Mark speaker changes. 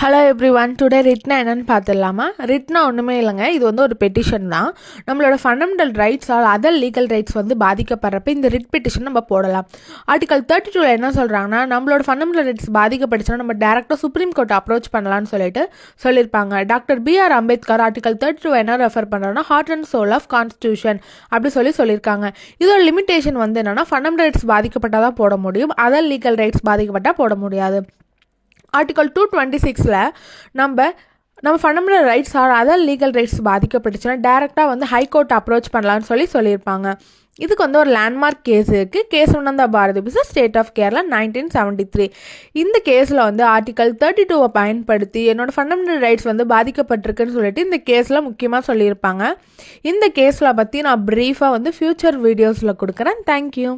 Speaker 1: Hello everyone, today ரிட்னா என்னன்னு பார்த்துடலாமா? ரிட்னா ஒன்றுமே இல்லைங்க, இது வந்து ஒரு பெட்டிஷன் தான். நம்மளோட fundamental rights or other legal rights வந்து பாதிக்கப்படுறப்ப இந்த ரிட் பெட்டிஷன் நம்ம போடலாம். ஆர்டிகல் 32 என்ன சொல்கிறாங்கன்னா, நம்மளோட ஃபண்டமெண்டல் ரைட்ஸ் பாதிக்கப்படுச்சுன்னா நம்ம டேரெக்டாக சுப்ரீம் கோர்ட் அப்ரோச் பண்ணலான்னு சொல்லியிருப்பாங்க. Doctor B.R. அம்பேத்கர் ஆர்டிகல் 32 என்ன ரெஃபர் பண்ணுறோன்னா heart and soul of constitution அப்படி சொல்லியிருக்காங்க. இதோட லிமிட்டேஷன் வந்து என்னென்னா, ஃபண்டமெண்டல் ரைட்ஸ் பாதிக்கப்பட்டால் தான் போட முடியும், அதர் லீகல் ரைட்ஸ் பாதிக்கப்பட்டால் போட முடியாது. ஆர்டிகல் 226 நம்ம fundamental rights or other legal rights பாதிக்கப்பட்டுச்சுன்னா டேரெக்டாக வந்து ஹைகோர்ட் அப்ரோச் பண்ணலான்னு சொல்லியிருப்பாங்க. இதுக்கு வந்து ஒரு லேண்ட்மார்க் கேஸ் இருக்குது. கேஸ் ஒன் த Bharati versus state of Kerala 1973. இந்த கேஸில் வந்து ஆர்டிகல் 32 பயன்படுத்தி என்னோடய ஃபண்டமெண்டல் ரைட்ஸ் வந்து பாதிக்கப்பட்டிருக்குன்னு சொல்லிட்டு இந்த கேஸில் முக்கியமாக சொல்லியிருப்பாங்க. இந்த கேஸில் பற்றி நான் ப்ரீஃபாக வந்து ஃப்யூச்சர் வீடியோஸில் கொடுக்குறேன். தேங்க்யூ.